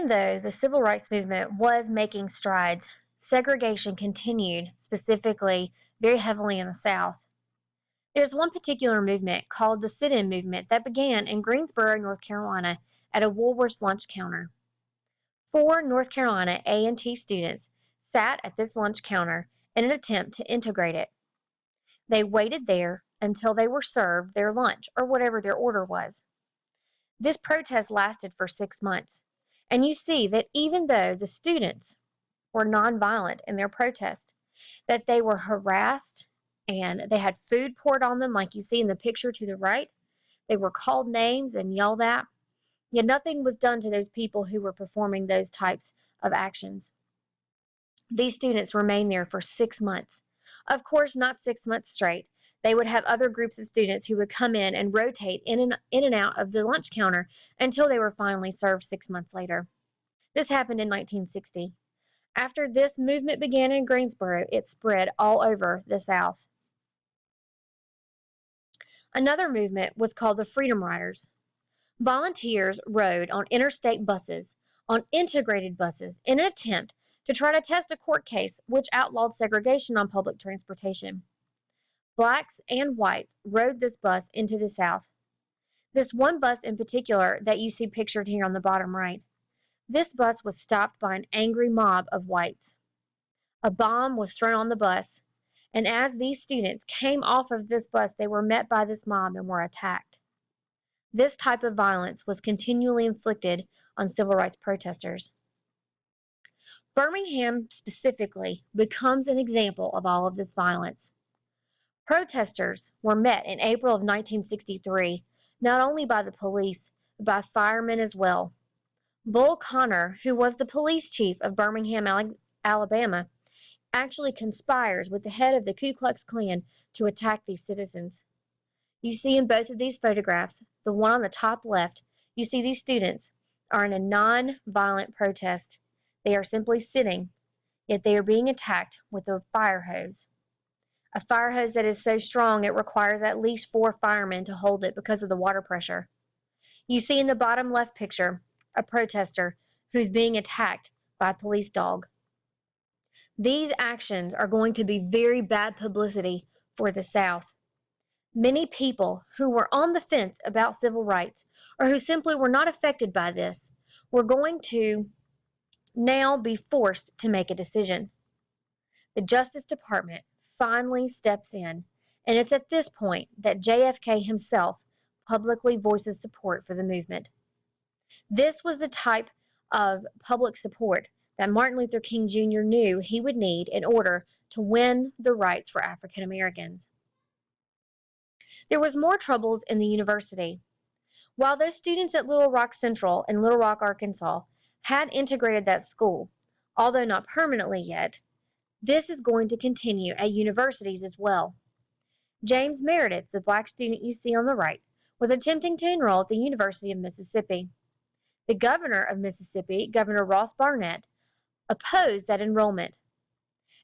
Even though the civil rights movement was making strides, segregation continued, specifically very heavily in the South. There's one particular movement called the sit-in movement that began in Greensboro, North Carolina at a Woolworth's lunch counter. 4 North Carolina A&T students sat at this lunch counter in an attempt to integrate it. They waited there until they were served their lunch or whatever their order was. This protest lasted for 6 months, and you see that even though the students were nonviolent in their protest, that they were harassed and they had food poured on them like you see in the picture to the right. They were called names and yelled at, yet nothing was done to those people who were performing those types of actions. These students remained there for 6 months. Of course, not 6 months straight. They would have other groups of students who would come in and rotate in and out of the lunch counter until they were finally served 6 months later. This happened in 1960. After this movement began in Greensboro, it spread all over the South. Another movement was called the Freedom Riders. Volunteers rode on interstate buses, on integrated buses, in an attempt to try to test a court case which outlawed segregation on public transportation. Blacks and whites rode this bus into the South. This one bus in particular that you see pictured here on the bottom right, this bus was stopped by an angry mob of whites. A bomb was thrown on the bus, and as these students came off of this bus, they were met by this mob and were attacked. This type of violence was continually inflicted on civil rights protesters. Birmingham specifically becomes an example of all of this violence. Protesters were met in April of 1963 not only by the police, but by firemen as well. Bull Connor, who was the police chief of Birmingham, Alabama, actually conspires with the head of the Ku Klux Klan to attack these citizens. You see in both of these photographs, the one on the top left, you see these students are in a non-violent protest. They are simply sitting, yet they are being attacked with a fire hose. A fire hose that is so strong it requires at least 4 firemen to hold it because of the water pressure. You see in the bottom left picture a protester who's being attacked by a police dog. These actions are going to be very bad publicity for the South. Many people who were on the fence about civil rights or who simply were not affected by this were going to now be forced to make a decision. The Justice Department finally steps in, and it's at this point that JFK himself publicly voices support for the movement. This was the type of public support that Martin Luther King Jr. knew he would need in order to win the rights for African Americans. There was more troubles in the university. While those students at Little Rock Central in Little Rock, Arkansas, had integrated that school, although not permanently yet, this is going to continue at universities as well. James Meredith, the black student you see on the right, was attempting to enroll at the University of Mississippi. The governor of Mississippi, Governor Ross Barnett, opposed that enrollment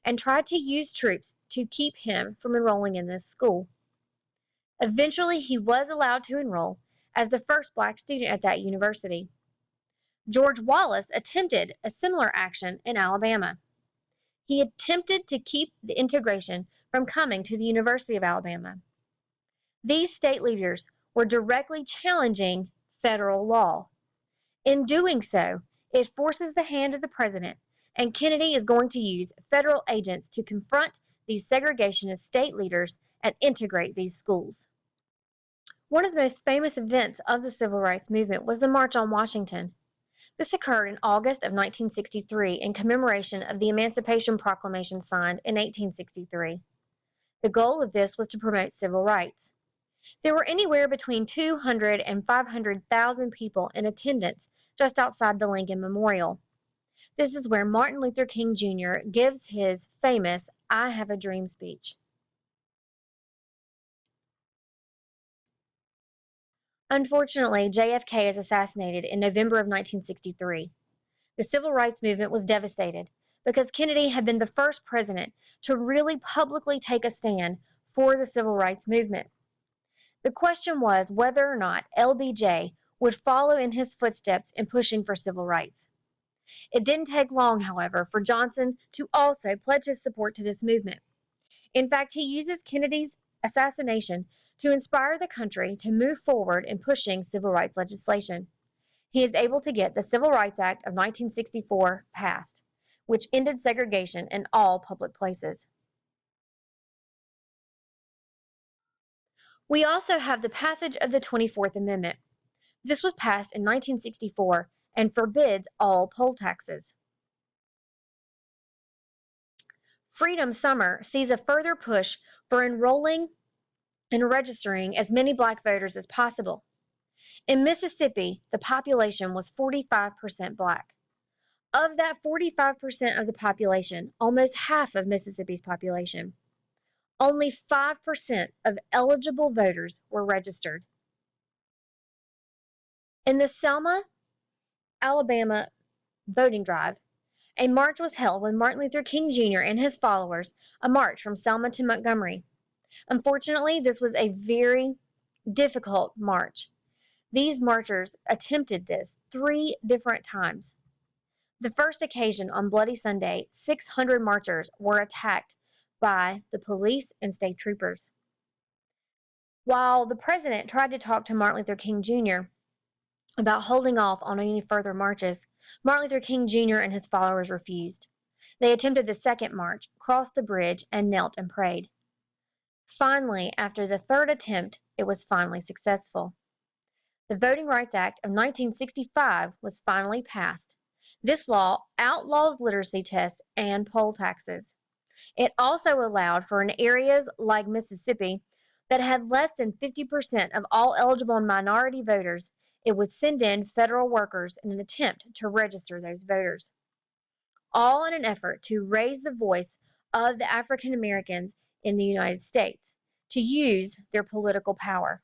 and tried to use troops to keep him from enrolling in this school. Eventually, he was allowed to enroll as the first black student at that university. George Wallace attempted a similar action in Alabama. He attempted to keep the integration from coming to the University of Alabama. These state leaders were directly challenging federal law. In doing so, it forces the hand of the president, and Kennedy is going to use federal agents to confront these segregationist state leaders and integrate these schools. One of the most famous events of the civil rights movement was the March on Washington. This occurred in August of 1963 in commemoration of the Emancipation Proclamation signed in 1863. The goal of this was to promote civil rights. There were anywhere between 200 and 500,000 people in attendance just outside the Lincoln Memorial. This is where Martin Luther King Jr. gives his famous "I Have a Dream" speech. Unfortunately, JFK is assassinated in November of 1963. The civil rights movement was devastated because Kennedy had been the first president to really publicly take a stand for the civil rights movement. The question was whether or not LBJ would follow in his footsteps in pushing for civil rights. It didn't take long, however, for Johnson to also pledge his support to this movement. In fact, he uses Kennedy's assassination to inspire the country to move forward in pushing civil rights legislation. He is able to get the Civil Rights Act of 1964 passed, which ended segregation in all public places. We also have the passage of the 24th Amendment. This was passed in 1964 and forbids all poll taxes. Freedom Summer sees a further push for enrolling and registering as many Black voters as possible. In Mississippi, the population was 45% Black. Of that 45% of the population, almost half of Mississippi's population, only 5% of eligible voters were registered. In the Selma, Alabama voting drive, a march was held with Martin Luther King Jr. and his followers, a march from Selma to Montgomery. Unfortunately, this was a very difficult march. These marchers attempted this 3 different times. The first occasion on Bloody Sunday, 600 marchers were attacked by the police and state troopers. While the president tried to talk to Martin Luther King Jr. about holding off on any further marches, Martin Luther King Jr. and his followers refused. They attempted the second march, crossed the bridge, and knelt and prayed. Finally, after the third attempt, it was finally successful. The Voting Rights Act of 1965 was finally passed. This law outlaws literacy tests and poll taxes. It also allowed for in areas like Mississippi that had less than 50% of all eligible minority voters, it would send in federal workers in an attempt to register those voters, all in an effort to raise the voice of the African Americans in the United States to use their political power.